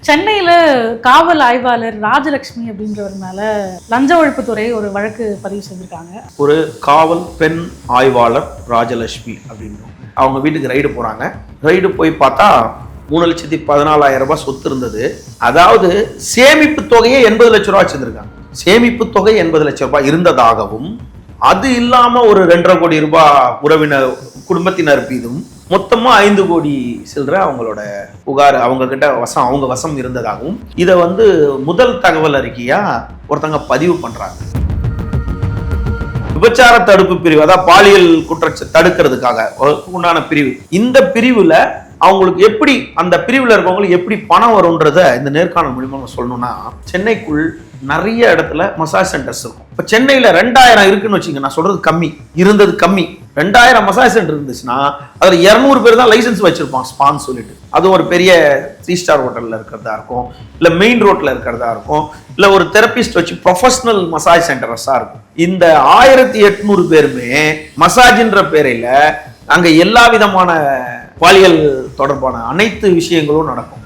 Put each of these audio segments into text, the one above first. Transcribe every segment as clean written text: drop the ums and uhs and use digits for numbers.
சென்னையில காவல் ஆய்வாளர் ராஜலட்சுமி அப்படின்றவர் மேல லஞ்ச ஒழிப்புத்துறை ஒரு வழக்கு பதிவு செஞ்சிருக்காங்க. ஒரு காவல் பெண் ஆய்வாளர் ராஜலட்சுமி அப்படின்னு அவங்க வீட்டுக்கு ரைடு போறாங்க. ரைடு போய் பார்த்தா 3,14,000 ரூபாய் சொத்து இருந்தது. அதாவது சேமிப்பு தொகையே 80 லட்சம் ரூபாய் வச்சிருந்திருக்காங்க. சேமிப்பு தொகை 80 லட்சம் ரூபாய் இருந்ததாகவும், அது இல்லாம ஒரு 2.5 கோடி ரூபாய் உறவினர் குடும்பத்தினர் மீதும் மொத்தமா 5 கோடி சில்லற அவங்களோட புகார் அவங்க கிட்ட அவங்க வசம் இருந்ததாகவும் இதை முதல் தகவல் அறிக்கையா ஒருத்தங்க பதிவு பண்றாங்க. விபச்சார தடுப்பு பிரிவு, அதாவது பாலியல் குற்றத்தை தடுக்கிறதுக்காக உண்டான பிரிவு. இந்த பிரிவுல அவங்களுக்கு எப்படி, அந்த பிரிவுல இருக்கவங்களுக்கு எப்படி பணம் வரும்ன்றத இந்த நேர்காணல் மூலியமா சொல்லணும்னா, சென்னைக்குள் நிறைய இடத்துல மசாஜ் சென்டர்ஸ் இருக்கும். இப்ப சென்னையில 2000 இருக்குன்னு வச்சுங்க, நான் சொல்றது கம்மி, இருந்தது கம்மி. 2000 மசாஜ் சென்டர் இருந்துச்சுன்னா அதுல 200 பேர் தான் லைசன்ஸ் வச்சிருப்பான் ஸ்பான்னு சொல்லிட்டு. அது ஒரு பெரிய 3 ஸ்டார் ஹோட்டல்ல இருக்கிறதா இருக்கும், இல்ல மெயின் ரோட்ல இருக்கிறதா இருக்கும், இல்ல ஒரு தெரபிஸ்ட் வச்சு ப்ரொஃபஷனல் மசாஜ் சென்டர்ஸா இருக்கும். இந்த 1800 பேருமே மசாஜ்ன்ற பேரையில அங்க எல்லா விதமான பாலியல் தொடர்பான அனைத்து விஷயங்களும் நடக்கும்.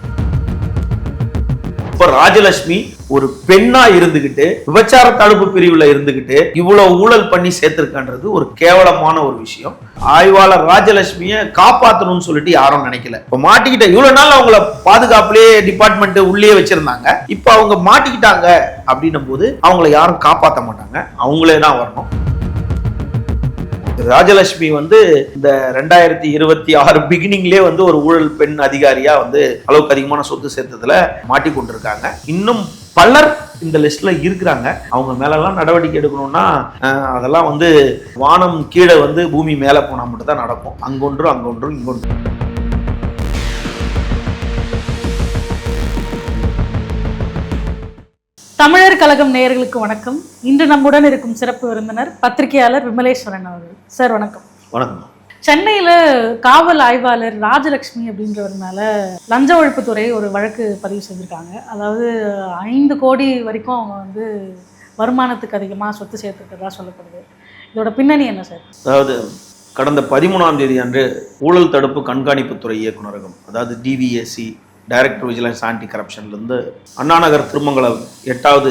இப்ப ராஜலட்சுமி ஒரு பெண்ணா இருந்துகிட்டு விபச்சார தடுப்பு பிரிவுல இருந்துகிட்டு இவ்வளவு ஊழல் பண்ணி சேர்த்திருக்கான்றது ஒரு கேவலமான ஒரு விஷயம். ஆய்வாளர் ராஜலட்சுமியை காப்பாற்றணும்னு சொல்லிட்டு யாரும் நினைக்கல. இப்ப மாட்டிக்கிட்ட இவ்வளவு நாள் அவங்கள பாதுகாப்புலயே டிபார்ட்மெண்ட் உள்ளே வச்சிருந்தாங்க. இப்ப அவங்க மாட்டிக்கிட்டாங்க அப்படின்னும் போது அவங்கள யாரும் காப்பாற்ற மாட்டாங்க, அவங்களே தான் வரணும். ராஜலட்சுமி இந்த 2026 பிகினிங்லேயே ஒரு ஊழல் பெண் அதிகாரியா அளவுக்கு அதிகமான சொத்து சேர்த்ததுல மாட்டிக்கொண்டிருக்காங்க. இன்னும் பலர் இந்த லிஸ்ட்ல இருக்கிறாங்க. அவங்க மேலெல்லாம் நடவடிக்கை எடுக்கணும்னா அதெல்லாம் வானம் கீழே பூமி மேல போனா மட்டும் தான் நடக்கும். அங்கொன்று அங்கொன்று இங்கொன்று. தமிழர் கழகம் நேயர்களுக்கு வணக்கம். இன்று நம்முடன் இருக்கும் சிறப்பு விருந்தினர் பத்திரிகையாளர் விமலேஸ்வரன் அவர்கள். சார் வணக்கம். வணக்கம். சென்னையில காவல் ஆய்வாளர் ராஜலட்சுமி அப்படின்றவர் மேல லஞ்ச ஒழிப்புத்துறை ஒரு வழக்கு பதிவு செஞ்சிருக்காங்க. அதாவது 5 கோடி வரைக்கும் அவங்க வருமானத்துக்கு அதிகமாக சொத்து சேர்த்துக்கிறதா சொல்லப்படுது. இதோட பின்னணி என்ன சார்? அதாவது கடந்த 13ஆம் தேதி அன்று ஊழல் தடுப்பு கண்காணிப்புத்துறை இயக்குநரகம், அதாவது டிவிஏசி, டைரக்டர் விஜிலன்ஸ் ஆன்டி கரப்ஷன்லேருந்து அண்ணாநகர் திருமங்கலம் 8வது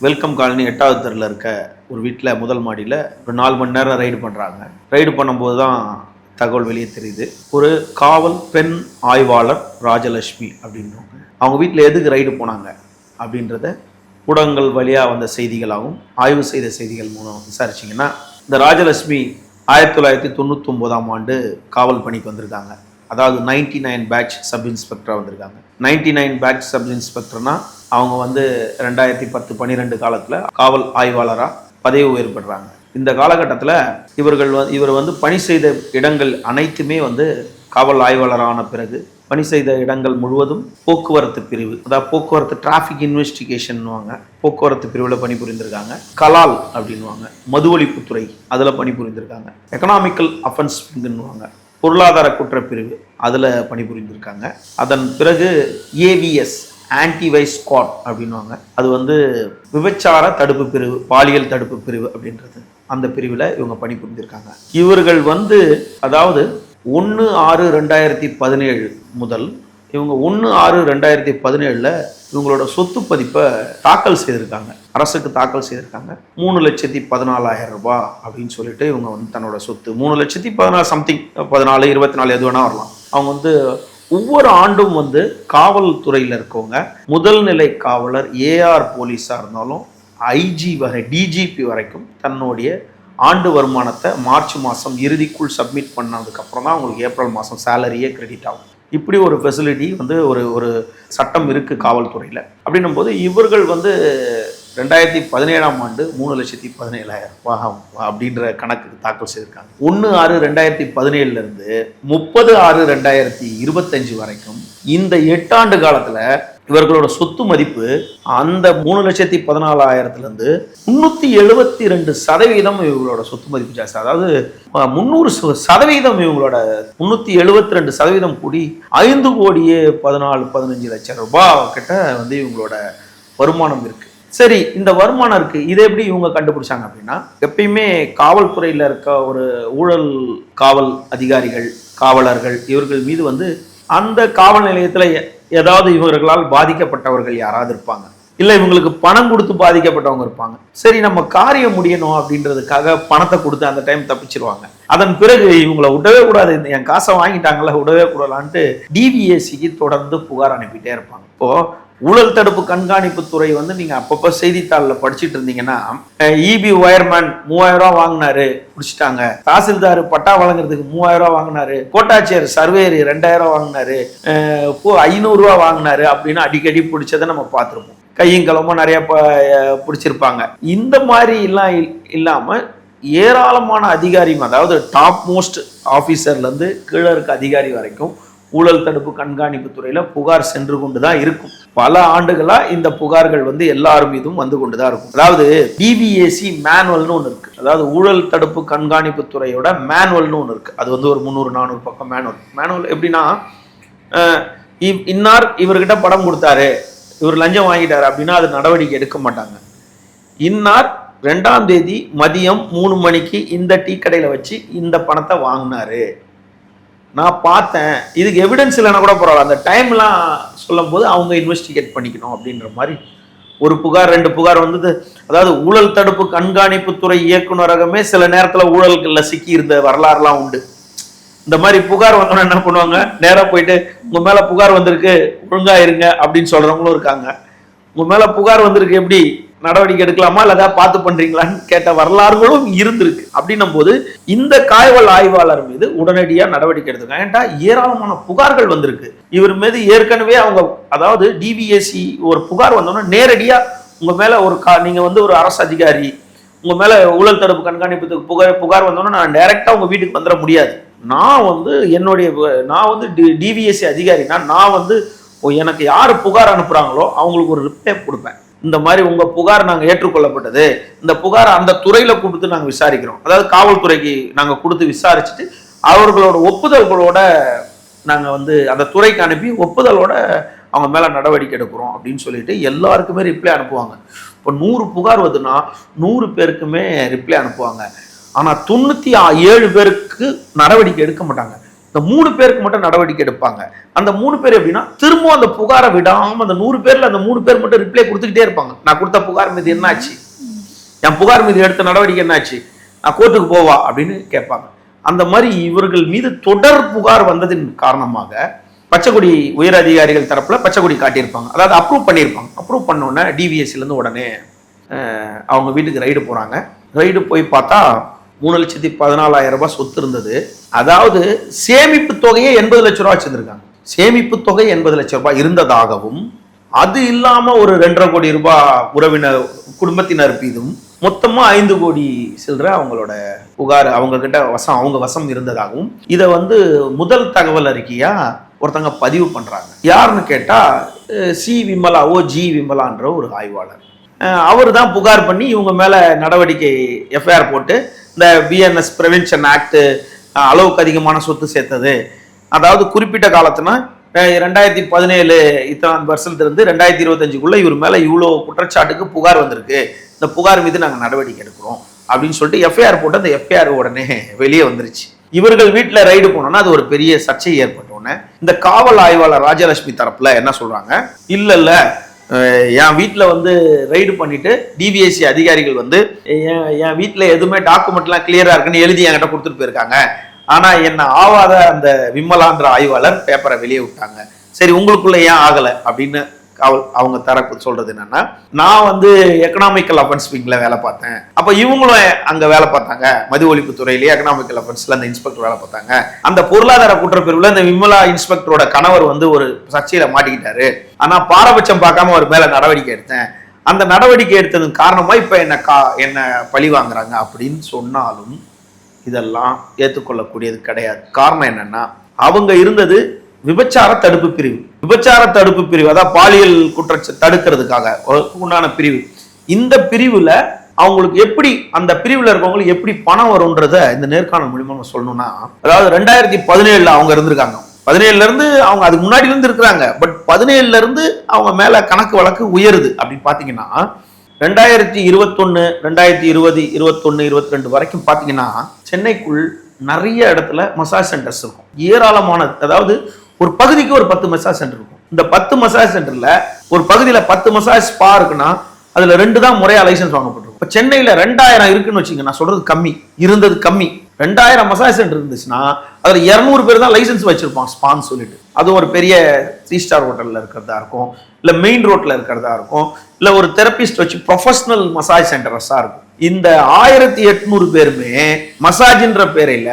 வெல்கம் காலனி 8வது தெருவில் இருக்க ஒரு வீட்டில் முதல் மாடியில் ஒரு 4 மணி நேரம் ரைடு பண்ணுறாங்க. ரைடு பண்ணும்போது தான் தகவல் வெளியே தெரியுது. ஒரு காவல் பெண் ஆய்வாளர் ராஜலட்சுமி அப்படின்றவங்க அவங்க வீட்டில் எதுக்கு ரைடு போனாங்க அப்படின்றத ஊடகங்கள் வழியாக வந்த செய்திகளாகவும் ஆய்வு செய்த செய்திகள் மூலம் விசாரிச்சிங்கன்னா, இந்த ராஜலட்சுமி 1999ஆம் ஆண்டு காவல் பணிக்கு வந்திருக்காங்க. அதாவது 99 பேட்ச் சப் இன்ஸ்பெக்டராக வந்திருக்காங்க. 99 பேட்ச் சப் இன்ஸ்பெக்டர்னா அவங்க 2010-12 காலத்தில் காவல் ஆய்வாளராக பதவி உயர்வு பெறாங்க. இந்த காலகட்டத்தில் இவர் பணி செய்த இடங்கள் அனைத்துமே காவல் ஆய்வாளரான பிறகு பணி செய்த இடங்கள் முழுவதும் போக்குவரத்து பிரிவு, அதாவது போக்குவரத்து டிராஃபிக் இன்வெஸ்டிகேஷன்வாங்க, போக்குவரத்து பிரிவில் பணிபுரிந்திருக்காங்க. கலால் அப்படின்வாங்க, மது ஒழிப்புத்துறை, அதில் பணிபுரிந்திருக்காங்க. எக்கனாமிக்கல் அஃபென்ஸ் விங்குன்னுவாங்க, பொருளாதார குற்றப்பிரிவு, அதில் பணிபுரிந்திருக்காங்க. அதன் பிறகு ஏவிஎஸ், ஆன்டி வைஸ் ஸ்குவாட் அப்படின்வாங்க, அது விபச்சார தடுப்பு பிரிவு, பாலியல் தடுப்பு பிரிவு அப்படின்றது, அந்த பிரிவில் இவங்க பணிபுரிந்திருக்காங்க. இவர்கள் அதாவது 1/6/2017 முதல் இவங்க 1/6/2017 இவங்களோட சொத்து பதிப்பை தாக்கல் செய்திருக்காங்க, அரசுக்கு தாக்கல் செய்திருக்காங்க. 3,14,000 ரூபாய் அப்படின்னு சொல்லிட்டு இவங்க தன்னோட சொத்து 3,14,000 சம்திங், 14, 24 எது வேணா வரலாம். அவங்க ஒவ்வொரு ஆண்டும் காவல்துறையில் இருக்கவங்க, முதல் நிலை காவலர், ஏஆர் போலீஸாக இருந்தாலும் ஐஜி வரை, டிஜிபி வரைக்கும் தன்னுடைய ஆண்டு வருமானத்தை மார்ச் மாதம் இறுதிக்குள் சப்மிட் பண்ணதுக்கப்புறம் தான் அவங்களுக்கு ஏப்ரல் மாதம் சேலரியே கிரெடிட் ஆகும். இப்படி ஒரு ஃபெசிலிட்டி ஒரு சட்டம் இருக்குது காவல்துறையில். அப்படின்னும் போது இவர்கள் 2017ஆம் ஆண்டு 3,17,000 அப்படின்ற கணக்கு தாக்கல் செய்திருக்காங்க. 1/6/2017 30/6/2025 வரைக்கும் இந்த 8 ஆண்டு காலத்தில் இவர்களோட சொத்து மதிப்பு அந்த 3,14,000 372% இவங்களோட சொத்து மதிப்பு ஜாஸ்தி. அதாவது 300% இவங்களோட 372% கூடி 5 கோடியே 14-15 லட்சம் ரூபாய் கிட்ட இவங்களோட வருமானம் இருக்கு. சரி, இந்த வருமானம் இருக்கு, இதை எப்படி இவங்க கண்டுபிடிச்சாங்க அப்படின்னா, எப்பயுமே காவல்துறையில் இருக்க ஒரு ஊழல் காவல் அதிகாரிகள், காவலர்கள், இவர்கள் மீது அந்த காவல் நிலையத்தில் ஏதாவது இவர்களால் பாதிக்கப்பட்டவர்கள் யாராவது இருப்பாங்க, இல்லை இவங்களுக்கு பணம் கொடுத்து பாதிக்கப்பட்டவங்க இருப்பாங்க. சரி நம்ம காரியம் முடியணும் அப்படின்றதுக்காக பணத்தை கொடுத்து அந்த டைம் தப்பிச்சிருவாங்க. அதன் பிறகு இவங்களை விடவே கூடாது, என் காசை வாங்கிட்டாங்களா விடவே கூடாதான்ட்டு டிவிஎஸ்சிக்கு தொடர்ந்து புகார் அனுப்பிட்டே இருப்பாங்க. இப்போ ஊழல் தடுப்பு கண்காணிப்பு துறை வந்து நீங்க அப்பப்போ செய்தித்தாளில் படிச்சுட்டு இருந்தீங்கன்னா, இபி ஒயர்மேன் 3000 ரூபா வாங்கினாரு பிடிச்சிட்டாங்க, தாசில்தார் பட்டா வழங்குறதுக்கு 3000 ரூபா வாங்கினாரு, கோட்டாட்சியர் சர்வேயர் 2000 ரூபா வாங்கினாரு, 500 ரூபா வாங்கினாரு அப்படின்னு அடிக்கடி பிடிச்சதை நம்ம பார்த்துருப்போம். கையும் களமும் நிறைய பிடிச்சிருப்பாங்க. இந்த மாதிரி எல்லாம் இல்லாம ஏராளமான அதிகாரி, அதாவது டாப் மோஸ்ட் ஆபீசர்ல இருந்து கீழே இருக்க அதிகாரி வரைக்கும் ஊழல் தடுப்பு கண்காணிப்பு துறையில புகார் சென்று கொண்டுதான் இருக்கும். பல ஆண்டுகளா இந்த புகார்கள் வந்து எல்லார் மீதும் வந்து கொண்டுதான் இருக்கும். அதாவது டிவிஎஸ்சி மேனுவல்னு ஒன்று இருக்கு, அதாவது ஊழல் தடுப்பு கண்காணிப்பு துறையோட மேனுவல்னு ஒன்று இருக்கு. அது வந்து ஒரு 300-400 பக்கம் மேனுவல். எப்படின்னா, இன்னார் இவர்கிட்ட படம் கொடுத்தாரு, இவர் லஞ்சம் வாங்கிட்டாரு அப்படின்னா அது நடவடிக்கை எடுக்க மாட்டாங்க. இன்னார் 2ஆம் தேதி மதியம் 3 மணிக்கு இந்த டீ கடையில வச்சு இந்த பணத்தை வாங்கினாரு, நான் பார்த்தேன், இதுக்கு எவிடன்ஸ் இல்லைன்னா கூட பரவாயில்ல, அந்த டைம்லாம் சொல்லும் போது அவங்க இன்வெஸ்டிகேட் பண்ணிக்கணும் அப்படின்ற மாதிரி ஒரு புகார் 2 புகார் வந்தது. அதாவது ஊழல் தடுப்பு கண்காணிப்பு துறை இயக்குநரகமே சில நேரத்துல ஊழல்கள்ல சிக்கி இருந்த வரலாறுலாம் உண்டு. இந்த மாதிரி புகார் வந்தோன்னா என்ன பண்ணுவாங்க, நேராக போயிட்டு உங்க மேல புகார் வந்திருக்கு ஒழுங்கா இருங்க அப்படின்னு சொல்றவங்களும் இருக்காங்க. உங்க மேல புகார் வந்திருக்கு, எப்படி நடவடிக்கை எடுக்கலாமா இல்ல ஏதாவது பார்த்து பண்றீங்களான்னு கேட்ட வரலாறுகளும் இருந்திருக்கு. அப்படின்னும் போது இந்த காவல் ஆய்வாளர் மீது உடனடியா நடவடிக்கை எடுத்திருக்காங்க. ஏன்டா ஏராளமான புகார்கள் வந்திருக்கு இவர் மீது. ஏற்கனவே அவங்க, அதாவது டிவிஎஸ்சி ஒரு புகார் வந்தோன்னா நேரடியா உங்க மேல நீங்க வந்து ஒரு அரசு அதிகாரி, உங்க மேல ஊழல் தடுப்பு கண்காணிப்புக்கு புகார் வந்தோன்னா நான் டைரக்டா உங்க வீட்டுக்கு வந்துட முடியாது. நான் வந்து டிவிஎஸ்சி அதிகாரினா நான் வந்து எனக்கு யார் புகார் அனுப்புறாங்களோ அவங்களுக்கு ஒரு ரிப்ளை கொடுப்பேன். இந்த மாதிரி உங்க புகார் நாங்கள் ஏற்றுக்கொள்ளப்பட்டது, இந்த புகார் அந்த துறையில கொடுத்து நாங்கள் விசாரிக்கிறோம், அதாவது காவல்துறைக்கு நாங்கள் கொடுத்து விசாரிச்சுட்டு அவர்களோட ஒப்புதல்களோட நாங்கள் வந்து அந்த துறைக்கு அனுப்பி ஒப்புதலோட அவங்க மேல நடவடிக்கை எடுக்கிறோம் அப்படின்னு சொல்லிட்டு எல்லாருக்குமே ரிப்ளை அனுப்புவாங்க. இப்போ 100 புகார் வருதுன்னா 100 பேருக்குமே ரிப்ளை அனுப்புவாங்க. ஆனா 97 பேருக்கு நடவடிக்கை எடுக்க மாட்டாங்க. இந்த 3 பேருக்கு மட்டும் நடவடிக்கை எடுப்பாங்க. அந்த 3 பேர் எப்படின்னா, திரும்ப அந்த புகாரை விடாம அந்த 100 பேர்ல அந்த 3 பேர் மட்டும் ரிப்ளை கொடுத்துக்கிட்டே இருப்பாங்க. நான் கொடுத்த புகார் மீது என்ன ஆச்சு, என் புகார் மீது எடுத்த நடவடிக்கை என்ன ஆச்சு, நான் கோர்ட்டுக்கு போவா அப்படின்னு கேட்பாங்க. அந்த மாதிரி இவர்கள் மீது தொடர் புகார் வந்ததின் காரணமாக பச்சைக்குடி உயர் அதிகாரிகள் தரப்புல பச்சைக்குடி காட்டியிருப்பாங்க, அதாவது அப்ரூவ் பண்ணியிருப்பாங்க. அப்ரூவ் பண்ணோன்னே டிவிஎஸ்சில இருந்து உடனே அவங்க வீட்டுக்கு ரைடு போறாங்க. ரைடு போய் பார்த்தா 3,14,000 ரூபாய் சொத்து இருந்தது. அதாவது சேமிப்பு தொகையே 80 லட்சம் ரூபாய் வச்சிருந்திருக்காங்க. சேமிப்பு தொகை 80 லட்சம் ரூபாய் இருந்ததாகவும், அது இல்லாம ஒரு 2.5 கோடி ரூபாய் உறவினர் குடும்பத்தினர் மீதும் மொத்தமா 5 கோடி சில்லற அவங்களோட புகார் அவங்க கிட்ட அவங்க வசம் இருந்ததாகவும் இதை வந்து முதல் தகவல் அறிக்கையா ஒருத்தங்க பதிவு பண்றாங்க. யாருன்னு கேட்டா சி விமலா, ஜி விமலான்ற ஒரு ஆய்வாளர். அவர் தான் புகார் பண்ணி இவங்க மேல நடவடிக்கை எஃப்ஐஆர் போட்டு இந்த பிஎன்எஸ் பிரிவென்ஷன் ஆக்ட் அளவுக்கு அதிகமான சொத்து சேர்த்தது, அதாவது குறிப்பிட்ட காலத்துனா 2017 இத்தனாம் வருஷத்துல இருந்து 2025 இவர் மேல இவ்வளோ குற்றச்சாட்டுக்கு புகார் வந்திருக்கு, இந்த புகார் மீது நாங்கள் நடவடிக்கை எடுக்கிறோம் அப்படின்னு சொல்லிட்டு எஃப்ஐஆர் போட்டு அந்த எஃப்ஐஆர் உடனே வெளியே வந்துருச்சு. இவர்கள் வீட்டில் ரைடு போனோம்னா அது ஒரு பெரிய சர்ச்சை ஏற்பட்டோன்னே இந்த காவல் ஆய்வாளர் ராஜலட்சுமி தரப்புல என்ன சொல்றாங்க, இல்ல என் வீட்டில் வந்து ரைடு பண்ணிட்டு டிவிஎஸ்சி அதிகாரிகள் வந்து என் வீட்டில் எதுவுமே டாக்குமெண்ட்லாம் கிளியரா இருக்குன்னு எழுதி என்கிட்ட கொடுத்துட்டு போயிருக்காங்க, ஆனா என்ன ஆவாத அந்த விமலான்ற ஆய்வாளர் பேப்பரை வெளியே விட்டாங்க, சரி உங்களுக்குள்ள ஏன் ஆகல அப்படின்னு அவங்க தரப்பு சொல்றது என்னன்னா, நான் வந்து எக்கனாமிக்கல் அஃபென்ஸ் விங்ல வேலை பார்த்தேன், அப்ப இவங்களும் அங்க வேலை பார்த்தாங்க, மது ஒழிப்பு துறையிலேயே எக்கனாமிக்கல் அஃபென்ஸ்ல அந்த இன்ஸ்பெக்டர் வேலை பார்த்தாங்க. அந்த பொருளாதார குற்றப்பிரிவுல இந்த விமலா இன்ஸ்பெக்டரோட கணவர் வந்து ஒரு சர்ச்சையில மாட்டிக்கிட்டாரு, ஆனா பாரபட்சம் பார்க்காம அவர் மேல நடவடிக்கை எடுத்தேன், அந்த நடவடிக்கை எடுத்ததுக்கு காரணமா இப்ப என்ன பழி வாங்குறாங்க அப்படின்னு சொன்னாலும் இதெல்லாம் ஏற்றுக்கொள்ளக்கூடியது கிடையாது. காரணம் என்னன்னா, அவங்க இருந்தது விபச்சார தடுப்பு பிரிவு. விபச்சார தடுப்பு பிரிவு அதாவது பாலியல் குற்றத்தை தடுக்கிறதுக்காக உண்டான பிரிவு. இந்த பிரிவுல அவங்களுக்கு எப்படி, அந்த பிரிவுல இருக்கவங்களுக்கு எப்படி பணம் வரும்ன்றத இந்த நேர்காணல் மூலமா சொல்லணும்னா, அதாவது 2017 அவங்க இருந்திருக்காங்க. 17 இருந்து அவங்க அதுக்கு முன்னாடி இருந்து இருக்கிறாங்க. பட் 17 இருந்து அவங்க மேல கணக்கு வழக்கு உயருது அப்படின்னு பாத்தீங்கன்னா 2021, 2020, 21, 22 வரைக்கும் பாத்தீங்கன்னா சென்னைக்குள் நிறைய இடத்துல மசாஜ் சென்டர்ஸ் இருக்கும். ஏராளமான, அதாவது ஒரு பகுதிக்கு ஒரு 10 மசாஜ் சென்டர் இருக்கும். இந்த 10 மசாஜ் சென்டர்ல ஒரு பகுதியில 10 மசாஜ் ஸ்பா இருக்குன்னா அதுல 2 தான் முறையா லைசன்ஸ் வாங்கப்பட்டிருக்கும். இப்ப சென்னையில 2000 இருக்குன்னு வச்சுங்க, நான் சொல்றது கம்மி, இருந்தது கம்மி. 2000 மசாஜ் சென்டர் இருந்துச்சுன்னா அதுல 200 பேர் தான் லைசன்ஸ் வச்சிருப்பான் ஸ்பான்னு சொல்லிட்டு. அது ஒரு பெரிய 3 ஸ்டார் ஹோட்டல்ல இருக்கிறதா இருக்கும், இல்ல மெயின் ரோட்ல இருக்கிறதா இருக்கும், இல்ல ஒரு தெரபிஸ்ட் வச்சு ப்ரொஃபஷனல் மசாஜ் சென்டர்ஸா இருக்கும். இந்த 1800 பேருமே மசாஜ்ன்ற பேரையில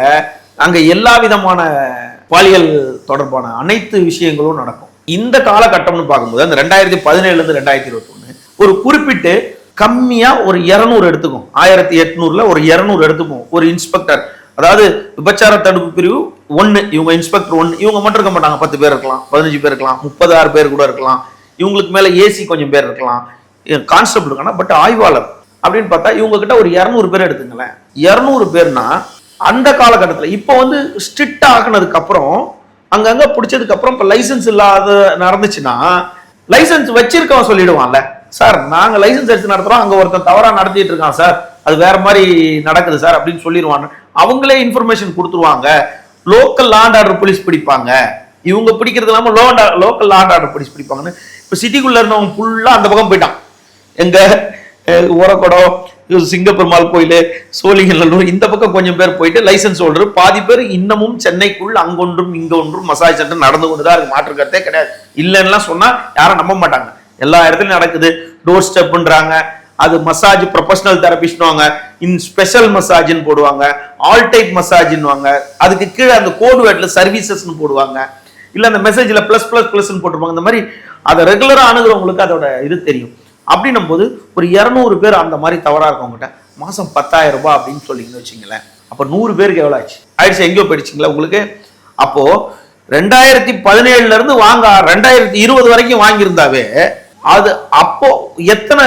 அங்க எல்லா விதமான பாலியல் தொடர்பான அனைத்து விஷயங்களும் நடக்கும். இந்த காலகட்டம்னு பார்க்கும்போது அந்த 2017 இருந்து 2021 ஒரு குறிப்பிட்டு கம்மியா ஒரு 200 எடுத்துக்கும். 1800ல ஒரு 200 எடுத்துக்கும். ஒரு இன்ஸ்பெக்டர், அதாவது விபச்சார தடுப்பு பிரிவு 1, இவங்க இன்ஸ்பெக்டர் 1, இவங்க மட்டும் இருக்க மாட்டாங்க. 10 பேர் இருக்கலாம், 15 பேர் இருக்கலாம், 36 பேர் கூட இருக்கலாம். இவங்களுக்கு மேல ஏசி கொஞ்சம் பேர் இருக்கலாம், கான்ஸ்டபிள் இருக்கானா. பட் ஆய்வாளர் அப்படின்னு பார்த்தா இவங்க கிட்ட ஒரு 200 பேர் எடுத்துங்களேன். 200 பேர்னா அந்த காலகட்டத்தில் இப்போ வந்து ஸ்ட்ரிக்ட் ஆகினதுக்கு அப்புறம் அங்கங்க பிடிச்சதுக்கு அப்புறம் இப்போ லைசன்ஸ் இல்லாத நடந்துச்சுன்னா லைசன்ஸ் வச்சிருக்கவன் சொல்லிடுவான்ல, சார் நாங்க லைசன்ஸ் எடுத்து நடத்துறோம், அங்க ஒருத்தன் தவறா நடத்திட்டு இருக்கான் சார், அது வேற மாதிரி நடக்குது சார் அப்படின்னு சொல்லிடுவாங்க. அவங்களே இன்ஃபர்மேஷன் கொடுத்துருவாங்க. Local law and order police பிடிப்பாங்க. இவங்க பிடிக்கிறது இல்லாம local law and order police பிடிப்பாங்கன்னு இப்ப சிட்டிக்குள்ள இருந்தவங்க ஃபுல்லா அந்த பக்கம் போயிட்டான். எங்க ஓரக்கொடம், சிங்கப்பெருமாள் கோயில், சோழிங்கநல்லூர், இந்த பக்கம் கொஞ்சம் பேர் போயிட்டு லைசன்ஸ் ஹோல்டர். பாதி பேர் இன்னமும் சென்னைக்குள் அங்கொன்றும் இங்க ஒன்றும் மசாஜ் சென்டர் நடந்து கொண்டுதான் இருக்கு, மாற்று கருத்தே கிடையாது. இல்லைன்னா சொன்னா யாரும் நம்ப மாட்டாங்க. எல்லா இடத்துலயும் நடக்குது. டோர் ஸ்டெப்ன்றாங்க, அது மசாஜ் ப்ரொஃபஷனல் தெரபிஸ்ட்னுவாங்க, ஸ்பெஷல் மசாஜ்னு போடுவாங்க, ஆல் டைப் மசாஜ்னுவாங்க, அதுக்கு கீழே அந்த கோட் வேர்ட்ல சர்வீசஸ்னு போடுவாங்க, இல்ல அந்த மெசேஜ்ல பிளஸ் பிளஸ் பிளஸ்ன்னு போட்டுருப்பாங்க. இந்த மாதிரி அதை ரெகுலரா அணுகிறவங்களுக்கு அதோட இது தெரியும். அப்படின்னும் போது ஒரு 200 பேர் அந்த மாதிரி தவறா இருக்கவங்ககிட்ட மாசம் 10,000 ரூபாய் அப்படின்னு சொல்லிங்கன்னு வச்சுங்களேன். அப்ப 100 பேருக்கு எவ்வளவு ஆச்சு? ஆயிடுச்சு, எங்கேயோ போயிடுச்சுங்களா உங்களுக்கு? அப்போ 2017 இருந்து வாங்க 2020 வரைக்கும் வாங்கியிருந்தாவே அது அப்போ எத்தனை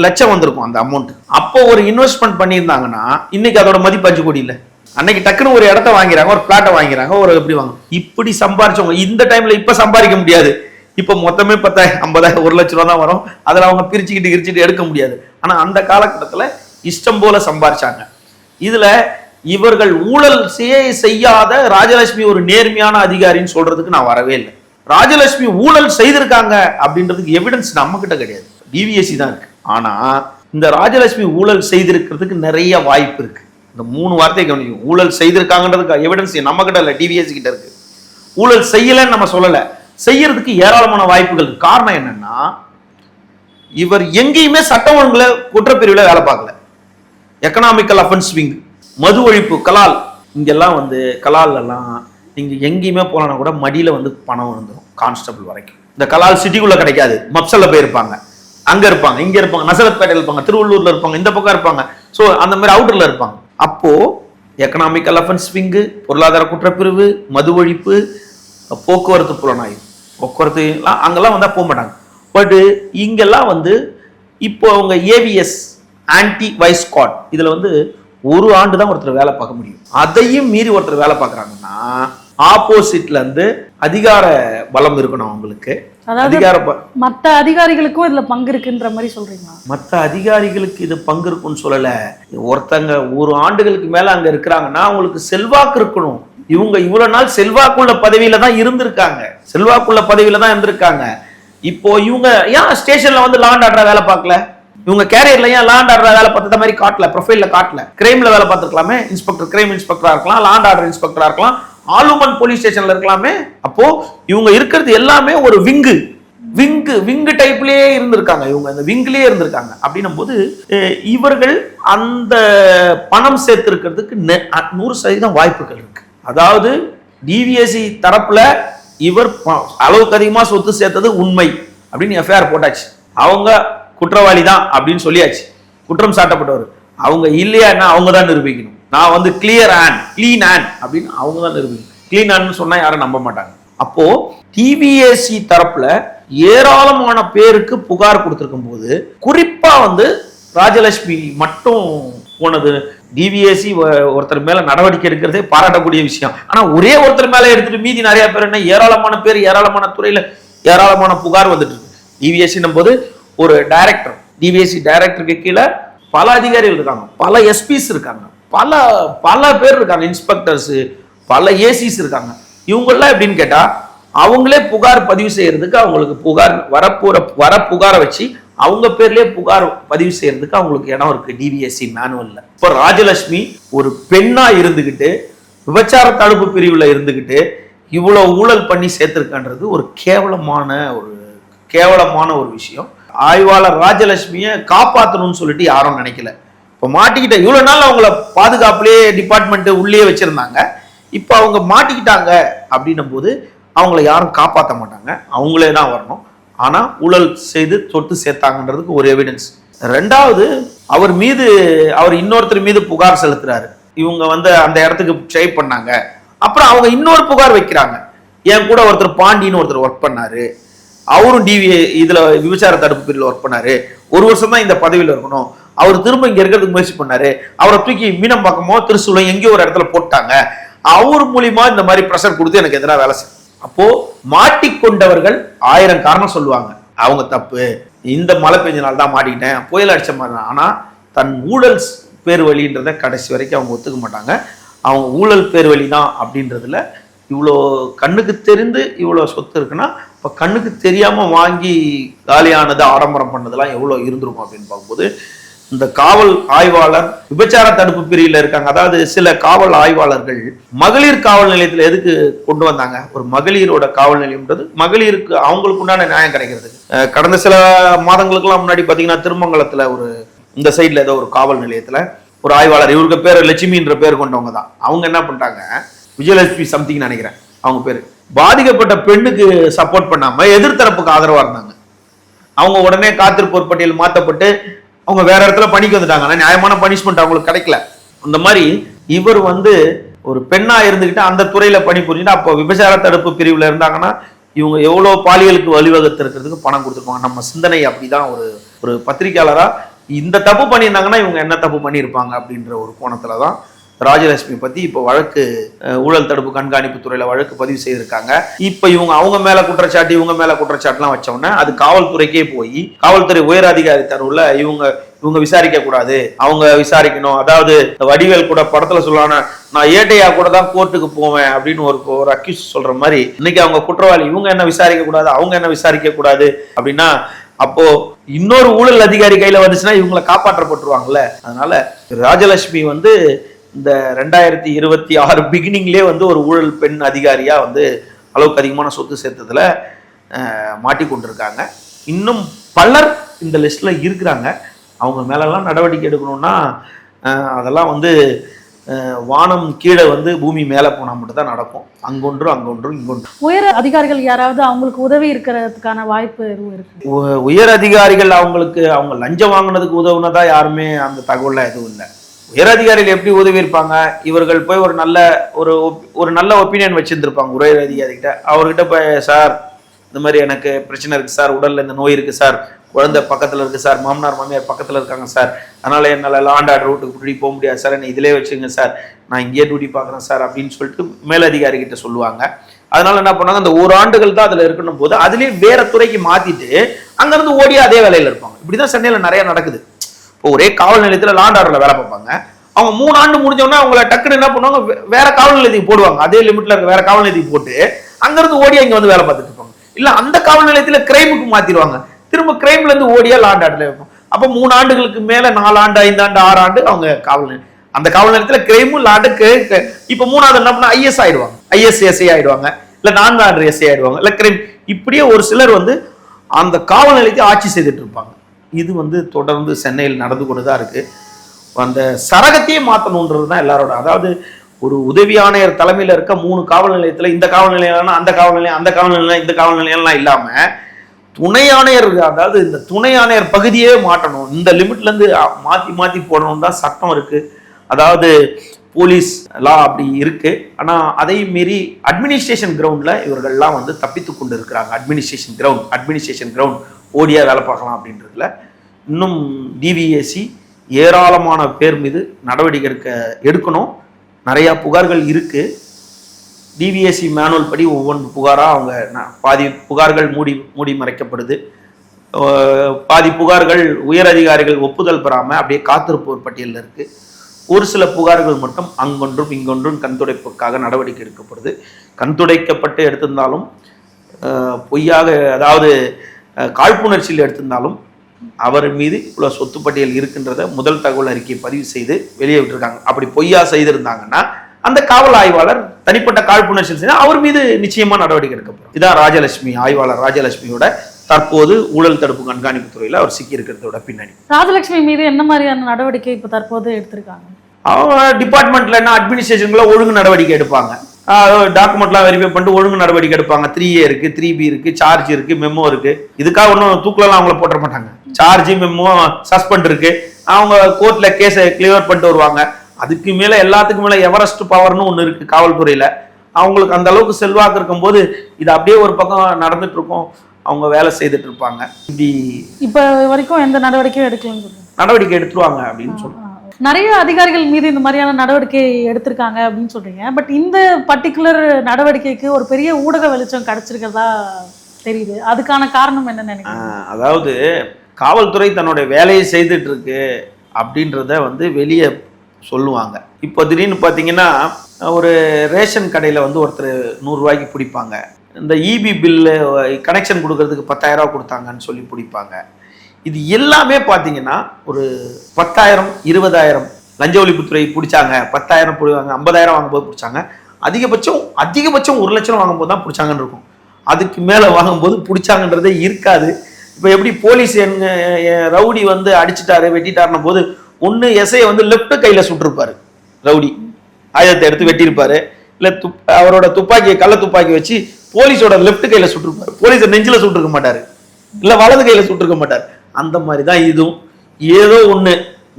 லட்சம் வந்திருக்கும் அந்த அமௌண்ட். அப்போ ஒரு இன்வெஸ்ட்மெண்ட் பண்ணியிருந்தாங்கன்னா இன்னைக்கு அதோட மதிப்பு 5 கோடி இல்லை. அன்னைக்கு டக்குன்னு ஒரு இடத்த வாங்கிறாங்க, ஒரு பிளாட்டை வாங்கிறாங்க, ஒரு எப்படி வாங்க. இப்படி சம்பாரிச்சவங்க இந்த டைம்ல இப்ப சம்பாதிக்க முடியாது. இப்ப மொத்தமே 10,000, 50,000, 1 லட்சம் ரூபா தான் வரும். அதுல அவங்க பிரிச்சுக்கிட்டு எடுக்க முடியாது. ஆனா அந்த காலகட்டத்துல இஷ்டம் போல சம்பாரிச்சாங்க. இதுல இவர்கள் ஊழல் செய்யாத ராஜலட்சுமி ஒரு நேர்மையான அதிகாரின்னு சொல்றதுக்கு நான் வரவே இல்லை. ராஜலட்சுமி ஊழல் செய்திருக்காங்க அப்படின்றதுக்கு எவிடன்ஸ் நம்ம கிட்ட கிடையாது, டிவிஎஸ்சி தான் இருக்கு. ஆனா இந்த ராஜலட்சுமி ஊழல் செய்திருக்கிறதுக்கு நிறைய வாய்ப்பு இருக்கு. இந்த 3 வார்த்தையை கவனிக்கும். ஊழல் செய்திருக்காங்கன்றதுக்கு எவிடன்ஸ் நம்ம கிட்ட இல்ல, டிவிஎஸ்சி கிட்ட இருக்கு. ஊழல் செய்யலன்னு நம்ம சொல்லல, செய்யறதுக்கு ஏராளமான வாய்ப்புகள். காரணம் என்னன்னா இவர் எங்கேயுமே சட்டம் ஒழுங்குல குற்றப்பிரிவுல வேலை பார்க்கல. எக்கனாமிக்கல் அஃபென்ஸ் விங், மது ஒழிப்பு, கலால், இங்கெல்லாம் வந்து கலால் எல்லாம் நீங்க எங்கேயுமே போனா கூட மடியில வந்து பணம் வந்துடும், கான்ஸ்டபிள் வரைக்கும். இந்த கலால் சிட்டிக்குள்ள கிடைக்காது, மப்சல்ல போயிருப்பாங்க, அங்க இருப்பாங்க, இங்க இருப்பாங்க, நசரத்பேட்டையில் இருப்பாங்க, திருவள்ளூர்ல இருப்பாங்க, இந்த பக்கம் இருப்பாங்க. ஸோ அந்த மாதிரி அவுட்டர்ல இருப்பாங்க. அப்போ எக்கனாமிக்கல் அஃபென்ஸ் விங்கு, பொருளாதார குற்றப்பிரிவு, மது ஒழிப்பு, போக்குவரத்து புலனாய்வு, போக்குவரத்து அங்கெல்லாம் வந்தா போக மாட்டாங்க. பட் இங்கெல்லாம் வந்து இப்போ அவங்க ஏவிஎஸ், ஆன்டி வைஸ் ஸ்குவாட், இதுல வந்து 1 ஆண்டு தான் ஒருத்தர் வேலை பார்க்க முடியும். அதையும் மீறி ஒருத்தர் வேலை பார்க்கறாங்கன்னா ஆப்போசிட்ல இருந்து அதிகார பலம் இருக்கணும் அவங்களுக்கு. மற்ற அதிகாரிகளுக்கும் இதுல பங்கு இருக்குன்ற மாதிரி சொல்றீங்களா? மற்ற அதிகாரிகளுக்கு இது பங்கு இருக்குன்னு சொல்லல. ஒருத்தங்க 1 ஆண்டுகளுக்கு மேல அங்க இருக்கிறாங்கன்னா அவங்களுக்கு செல்வாக்கு இருக்கணும். இவங்க இவ்வளவு நாள் செல்வாக்குள்ள பதவியில தான் இருந்திருக்காங்க, செல்வாக்குள்ள பதவியில தான் இருந்திருக்காங்க. இப்போ இவங்க ஏன் ஸ்டேஷன்ல வந்து லா அண்ட் ஆர்டர் வேலை பார்க்கல? இவங்க கேரியர்ல ஏன் லா அண்ட் ஆர்டர் வேலை பார்த்த மாதிரி காட்டல, ப்ரொஃபைல்ல காட்டல? கிரைம்ல வேலை பார்த்துருக்கலாமே, இன்ஸ்பெக்டர், கிரைம் இன்ஸ்பெக்டரா இருக்கலாம், லா அண்ட் ஆர்டர் இன்ஸ்பெக்டரா இருக்கலாம், ஆலுமன் போலீஸ் ஸ்டேஷன்ல இருக்கலாமே. அப்போ இவங்க இருக்கிறது எல்லாமே ஒரு விங்கு டைப்லயே இருந்திருக்காங்க. இவங்க அந்த விங்லயே இருந்திருக்காங்க. அப்படின்னும் போது இவர்கள் அந்த பணம் சேர்த்து இருக்கிறதுக்கு 100% வாய்ப்புகள் இருக்கு. அதாவது டிவிஎஸ்சி தரப்புல இவர் அளவுக்கு அதிகமா சொத்து சேர்த்தது உண்மை அப்படின்னு எஃப்ஐஆர் போட்டாச்சு. அவங்க குற்றவாளி தான் அப்படின்னு சொல்லியாச்சு, குற்றம் சாட்டப்பட்டவர். அவங்க இல்லையான்னா அவங்க தான் நிரூபிக்கணும். நான் வந்து கிளீன் ஹேண்ட் அப்படின்னு அவங்க தான் நிரூபிக்கணும். கிளீன் ஹேண்ட்னு சொன்னா யாரும் நம்ப மாட்டாங்க. அப்போ டிவிஎஸ்சி தரப்புல ஏராளமான பேருக்கு புகார் கொடுத்திருக்கும் போது குறிப்பா வந்து ராஜலட்சுமி மட்டும் போனது, டிவிஎஸ்சி ஒருத்தர் மேல நடவடிக்கை எடுக்கிறதே பாராட்டக்கூடிய விஷயம். ஆனா ஒரே ஒருத்தர் மேல எடுத்துட்டு மீதி நிறைய பேர் என்ன, ஏராளமான பேர் ஏராளமான துறையில ஏராளமான புகார் வந்துட்டு இருக்கு. டிவிஎஸ்சி போது ஒரு டைரக்டர், டிவிஎஸ்சி டைரக்டருக்கு கீழே பல அதிகாரிகள் இருக்காங்க, பல எஸ்பிஸ் இருக்காங்க, பல பேர் இருக்காங்க, இன்ஸ்பெக்டர்ஸ், பல ஏசிஸ் இருக்காங்க. இவங்கெல்லாம் எப்படின்னு கேட்டா அவங்களே புகார் பதிவு செய்யறதுக்கு அவங்களுக்கு புகார் வர புகாரை வச்சு அவங்க பேர்லயே புகார் பதிவு செய்யறதுக்கு அவங்களுக்கு இடம் இருக்கு டிவிஎஸ்சி மேனுவல்ல. இப்போ ராஜலட்சுமி ஒரு பெண்ணா இருந்துகிட்டு விபச்சார தடுப்பு பிரிவுல இருந்துகிட்டு இவ்வளவு ஊழல் பண்ணி சேர்த்திருக்கான்றது ஒரு கேவலமான ஒரு விஷயம். ஆய்வாளர் ராஜலட்சுமியை காப்பாற்றணும்னு சொல்லிட்டு யாரும் நினைக்கல. இப்போ மாட்டிக்கிட்ட இவ்வளவு நாள் அவங்கள பாதுகாப்புலேயே டிபார்ட்மெண்ட் உள்ளே வச்சிருந்தாங்க. இப்போ அவங்க மாட்டிக்கிட்டாங்க அப்படின்னும் போது அவங்கள யாரும் காப்பாற்ற மாட்டாங்க, அவங்களே தான் வரணும். ஆனா ஊழல் செய்து தொட்டு சேர்த்தாங்கன்றதுக்கு ஒரு எவிடன்ஸ். ரெண்டாவது, அவர் இன்னொருத்தர் மீது புகார் செலுத்துறாரு. இவங்க அந்த இடத்துக்கு ட்ரை பண்ணாங்க. அப்புறம் அவங்க இன்னொரு புகார் வைக்கிறாங்க. என் கூட ஒருத்தர் பாண்டின்னு ஒருத்தர் ஒர்க் பண்ணாரு, அவரும் இதுல விபச்சார தடுப்பு பிரிவில் ஒர்க் பண்ணாரு, 1 வருஷம் தான் இந்த பதவியில் இருக்கணும், அவர் திரும்ப இங்க இருக்கிறதுக்கு முயற்சி பண்ணாரு, அவரை தூக்கி மீனம்பாக்கமோ திருசூலம் எங்கேயோ ஒரு இடத்துல போட்டாங்க, அவர் மூலியமா இந்த மாதிரி ப்ரெஷர் கொடுத்து எனக்கு எதிராக வேலை செய்யும். அப்போ மாட்டிக்கொண்டவர்கள் 1000 காரணம் சொல்லுவாங்க. அவங்க தப்பு, இந்த மழை பெஞ்சனால தான் மாட்டிக்கிட்டேன், புயல் அடிச்ச மாதிரி. ஆனா தன் ஊழல் பேர் வழின்றத கடைசி வரைக்கும் அவங்க ஒத்துக்க மாட்டாங்க. அவங்க ஊழல் பேர் வழி தான் அப்படின்றதுல இவ்வளோ கண்ணுக்கு தெரிந்து இவ்வளோ சொத்து இருக்குன்னா இப்போ கண்ணுக்கு தெரியாம வாங்கி காலியானது ஆடம்பரம் பண்ணதெல்லாம் எவ்வளோ இருந்திருக்கும் அப்படின்னு பார்க்கும்போது, இந்த காவல் ஆய்வாளர் விபச்சார தடுப்பு பிரிவில் இருக்காங்க. அதாவது சில காவல் ஆய்வாளர்கள் மகளிர் காவல் நிலையத்தில் எதுக்கு கொண்டு வந்தாங்க? ஒரு மகளிரோட காவல் நிலையம்ன்றது மகளிருக்கு அவங்களுக்கு உண்டான நியாயம் கிடைக்கிறதுக்கு. கடந்த சில மாதங்களுக்கெல்லாம் முன்னாடி பார்த்தீங்கன்னா திருமங்கலத்தில் இந்த சைடில் ஏதோ ஒரு காவல் நிலையத்தில் ஒரு ஆய்வாளர், இவருக்கு பேர் லட்சுமின்ற பேர் கொண்டவங்க தான், அவங்க என்ன பண்ணிட்டாங்க, விஜயலட்சுமி சம்திங் நினைக்கிறேன் அவங்க பேரு, பாதிக்கப்பட்ட பெண்ணுக்கு சப்போர்ட் பண்ணாம எதிர்த்தரப்புக்கு ஆதரவா இருந்தாங்க. அவங்க உடனே காத்திருப்போர் பட்டியல் மாற்றப்பட்டு அவங்க வேற இடத்துல பணிக்கு வந்துட்டாங்க. ஆனா நியாயமான பனிஷ்மெண்ட் அவங்களுக்கு கிடைக்கல. அந்த மாதிரி இவர் ஒரு பெண்ணா இருந்துகிட்டு அந்த துறையில பணி புரிஞ்சுட்டு அப்போ விபச்சார தடுப்பு பிரிவுல இருந்தாங்கன்னா இவங்க எவ்வளவு பாலியலுக்கு வழிவகுத்து இருக்கிறதுக்கு பணம் கொடுத்துருப்பாங்க. நம்ம சிந்தனை அப்படிதான். ஒரு பத்திரிகையாளரா இந்த தப்பு பண்ணியிருந்தாங்கன்னா இவங்க என்ன தப்பு பண்ணியிருப்பாங்க அப்படின்ற ஒரு கோணத்துலதான் ராஜலட்சுமி பத்தி இப்போ வழக்கு ஊழல் தடுப்பு கண்காணிப்பு துறையில வழக்கு பதிவு செய்திருக்காங்க. இப்ப அவங்க மேல குற்றச்சாட்டு இவங்க மேல குற்றச்சாட்டுலாம் வச்சோன்னே அது காவல்துறைக்கே போய் காவல்துறை உயர் அதிகாரி தரவுல இவங்க விசாரிக்க கூடாது, அவங்க விசாரிக்கணும். அதாவது வடிவேல் கூட படத்துல சொல்லான நான் ஏட்டையா கூட தான் கோர்ட்டுக்கு போவேன் அப்படின்னு ஒரு அக்யூஸ் சொல்ற மாதிரி இன்னைக்கு அவங்க குற்றவாளி, இவங்க என்ன விசாரிக்க கூடாது, அவங்க என்ன விசாரிக்க கூடாது அப்படின்னா அப்போ இன்னொரு ஊழல் அதிகாரி கையில வந்துச்சுன்னா இவங்களை காப்பாற்றப்பட்டுருவாங்கல்ல. அதனால ராஜலட்சுமி இந்த 2026 பிகினிங்லேயே ஒரு ஊழல் பெண் அதிகாரியா அளவுக்கு அதிகமான சொத்து சேர்த்ததுல மாட்டிக்கொண்டிருக்காங்க. இன்னும் பலர் இந்த லிஸ்ட்ல இருக்கிறாங்க. அவங்க மேலெல்லாம் நடவடிக்கை எடுக்கணும்னா அதெல்லாம் வானம் கீழே பூமி மேலே போனால் மட்டும் தான் நடக்கும். அங்கொன்றும் இங்கொன்றும். உயர் அதிகாரிகள் யாராவது அவங்களுக்கு உதவி இருக்கிறதுக்கான வாய்ப்பு எதுவும் இருக்கு? உயர் அதிகாரிகள் அவங்க லஞ்சம் வாங்கினதுக்கு உதவுனதா யாருமே அந்த தகவல்ல எதுவும் இல்லை. உயர் அதிகாரிகள் எப்படி உதவி இருப்பாங்க? இவர்கள் போய் ஒரு நல்ல ஒப்பீனியன் வச்சிருந்திருப்பாங்க உயர் அதிகாரிகிட்ட. அவர்கிட்ட போய் சார் இந்த மாதிரி எனக்கு பிரச்சனை இருக்கு சார், உடல்ல இந்த நோய் இருக்கு சார், குழந்தை பக்கத்துல இருக்கு சார், மாமனார் மாமியார் பக்கத்துல இருக்காங்க சார், அதனால என்னால லாண்ட் ஆர்டர் ரூட்டுக்கு போக முடியாது சார், என்ன இதிலே வச்சுங்க சார், நான் இங்கேயே டியூட்டி பார்க்குறேன் சார் அப்படின்னு சொல்லிட்டு மேலதிகாரி கிட்ட சொல்லுவாங்க. அதனால என்ன பண்ணாங்க, அந்த 1 ஆண்டுகள் தான் அதுல இருக்கணும் போது அதுலயே வேற துறைக்கு மாத்திட்டு அங்கிருந்து ஓடி அதே வேலையில இருப்பாங்க. இப்படிதான் சென்னையில நிறைய நடக்குது. இப்போ ஒரே காவல் நிலையத்துல லாண்ட் ஆர்டர்ல வேலை பார்ப்பாங்க. அவங்க 3 ஆண்டு முடிஞ்சோன்னா அவங்கள டக்குன்னு என்ன பண்ணுவாங்க, வேற காவல் நிலையத்துக்கு போடுவாங்க. அதே லிமிட்ல இருக்க வேற காவல் நிலையத்துக்கு போட்டு அங்கிருந்து ஓடி அங்க வேலை பார்த்துட்டு இருப்பாங்க. இல்ல அந்த காவல் நிலையத்துல கிரைமுக்கு மாத்திடுவாங்க, திரும்ப கிரைம்ல இருந்து ஓடியா லாண்ட் ஆர்டர்ல இருக்கும். அப்ப 3 ஆண்டுகளுக்கு மேல 4 ஆண்டு 5 ஆண்டு 6 ஆண்டு அவங்க அந்த காவல் நிலையத்துல கிரைமும் லாண்டுக்கு. இப்ப 3வது என்ன பண்ணா ஐஎஸ் ஆயிடுவாங்க, ஐஎஸ் எஸ்ஐ ஆயிடுவாங்க, இல்ல 4 ஆண்டு எஸ்ஐ ஆயிடுவாங்க, இல்ல கிரைம். இப்படியே ஒரு சிலர் அந்த காவல் நிலையத்தை ஆட்சி செய்துட்டு இருப்பாங்க. இது தொடர்ந்து சென்னையில் நடந்து கொண்டுதான் இருக்கு. அந்த சரகத்தையே மாற்றணுன்றது தான் எல்லாரோட. அதாவது ஒரு உதவி ஆணையர் தலைமையில இருக்க 3 காவல் நிலையத்துல இந்த காவல் நிலையம் அந்த காவல் நிலையம் அந்த காவல் நிலையம் இந்த காவல் நிலையம்லாம் இல்லாம துணை ஆணையர், அதாவது இந்த துணை ஆணையர் பகுதியே மாற்றணும். இந்த லிமிட்ல இருந்து மாத்தி போடணும் தான் சட்டம் இருக்கு. அதாவது போலீஸ் லா அப்படி இருக்கு. ஆனா அதை மீறி அட்மினிஸ்ட்ரேஷன் கிரவுண்ட்ல இவர்கள்லாம் தப்பித்து கொண்டு இருக்கிறாங்க. அட்மினிஸ்ட்ரேஷன் கிரவுண்ட் ஓடியா வேலை பார்க்கலாம் அப்படின்றதுல இன்னும் டிவிஎஸ்சி ஏராளமான பேர் மீது நடவடிக்கை எடுக்கணும். நிறைய புகார்கள் இருக்கு. டிவிஎஸ்சி மேனுவல் படி ஒவ்வொன்று புகாராக அவங்க பாதி புகார்கள் மூடி மறைக்கப்படுது, பாதி புகார்கள் உயர் அதிகாரிகள் ஒப்புதல் பெறாமல் அப்படியே காத்திருப்போர் பட்டியலில் இருக்கு. ஒரு சில புகார்கள் மட்டும் அங்கொன்றும் இங்கொன்றும் கண்துடைப்புக்காக நடவடிக்கை எடுக்கப்படுது. கண்துடைக்கப்பட்டு எடுத்திருந்தாலும் பொய்யாக அதாவது காழ்ப்புணர்ச்சியில் எடுத்திருந்தாலும் அவர் மீது இவ்வளோ சொத்து பட்டியல் இருக்கின்றத முதல் தகவல் அறிக்கையை பதிவு செய்து வெளியே விட்டுருக்காங்க. அப்படி பொய்யா செய்திருந்தாங்கன்னா அந்த காவல் ஆய்வாளர் தனிப்பட்ட காழ்ப்புணர்ச்சியில் செய்தால் அவர் மீது நிச்சயமா நடவடிக்கை எடுக்கப்படும். இதான் ராஜலட்சுமி, ஆய்வாளர் ராஜலட்சுமியோட தற்போது ஊழல் தடுப்பு கண்காணிப்பு துறையில் அவர் சிக்கி இருக்கிறதோட பின்னணி. ராஜலட்சுமி மீது என்ன மாதிரியான நடவடிக்கை இப்போ தற்போது எடுத்திருக்காங்க? அவங்க டிபார்ட்மெண்ட்ல என்ன அட்மினிஸ்ட்ரேஷன்ல ஒழுங்கு நடவடிக்கை எடுப்பாங்க, டாக்குமெண்ட்லாம் வெரிஃபை பண்ணிட்டு ஒழுங்கு நடவடிக்கை எடுப்பாங்க. 3A இருக்கு, 3B இருக்கு, சார்ஜ் இருக்கு, மெமோ இருக்கு. இதுக்காக ஒன்றும் தூக்கிலலாம் அவங்கள போட்ட மாட்டாங்க. சார்ஜ், மெமோ, சஸ்பெண்ட் இருக்கு. அவங்க கோர்ட்ல கேஸை கிளியர் பண்ணிட்டு வருவாங்க. அதுக்கு மேல எல்லாத்துக்கும் மேல எவரெஸ்ட் பவர்னு ஒண்ணு இருக்கு காவல்துறையில. அவங்களுக்கு அந்த அளவுக்கு செல்வாக்கு இருக்கும் போது இது அப்படியே ஒரு பக்கம் நடந்துட்டு இருக்கும், அவங்க வேலை செய்துட்டு இருப்பாங்க. இப்ப வரைக்கும் எந்த நடவடிக்கையும் எடுக்கலன்னு நடவடிக்கை எடுத்துருவாங்க அப்படின்னு சொல்லுவாங்க. நிறைய அதிகாரிகள் மீது இந்த மாதிரியான நடவடிக்கை எடுத்திருக்காங்க அப்படின்னு சொல்றீங்க. பட் இந்த பர்டிகுலர் நடவடிக்கைக்கு ஒரு பெரிய ஊடக வெளிச்சம் கிடைச்சிருக்கிறதா தெரியுது. அதுக்கான காரணம் என்ன நினைக்கிறீங்க? அதாவது காவல்துறை தன்னுடைய வேலையை செய்துட்டு இருக்கு அப்படின்றத வெளியே சொல்லுவாங்க. இப்போ திடீர்னு பார்த்தீங்கன்னா ஒரு ரேஷன் கடையில் ஒருத்தர் 100 ரூபாய்க்கு பிடிப்பாங்க. இந்த இபி பில்லு கனெக்ஷன் கொடுக்கறதுக்கு 10,000 ரூபா கொடுத்தாங்கன்னு சொல்லி பிடிப்பாங்க. இது எல்லாமே பார்த்தீங்கன்னா ஒரு 10,000, 20,000 லஞ்ச ஒழிப்புத்துறை பிடிச்சாங்க, 10,000 பிடிவாங்க, 50,000 வாங்கும்போது பிடிச்சாங்க. அதிகபட்சம் 1 லட்சம் வாங்கும்போது தான் பிடிச்சாங்கன்னு இருக்கும். அதுக்கு மேலே வாங்கும்போது பிடிச்சாங்கன்றதே இருக்காது. இப்போ எப்படி போலீஸ் ரவுடி அடிச்சுட்டாரு வெட்டிட்டாருன்னும் போது ஒன்று எஸ்ஐ லெஃப்ட் கையில் சுட்டிருப்பாரு, ரவுடி ஆயுதத்தை எடுத்து வெட்டியிருப்பாரு, இல்லை அவரோட துப்பாக்கியை கள்ள துப்பாக்கி வச்சு போலீஸோட லெஃப்ட் கையில் சுட்டிருப்பாரு. போலீஸை நெஞ்சில் சுட்டிருக்க மாட்டாரு, இல்லை வலது கையில் சுட்டிருக்க மாட்டார். அந்த மாதிரி தான் இதுவும் ஏதோ ஒன்று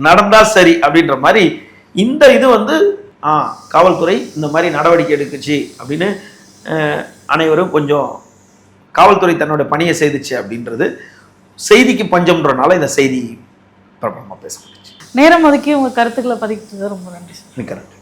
நடந்தா சரி அப்படின்ற மாதிரி இந்த இது காவல்துறை இந்த மாதிரி நடவடிக்கை எடுக்குச்சு அப்படின்னு அனைவரும் கொஞ்சம் காவல்துறை தன்னோட பணியை செய்துச்சு அப்படின்றது செய்திக்கு பஞ்சம்ன்றனால இந்த செய்தி பிரபலமாக பேசப்பட்டுச்சு. நேரம் ஒதுக்கி உங்கள் கருத்துக்களை பதிக்கிட்டு ரொம்ப நன்றி. மிக்க நன்றி.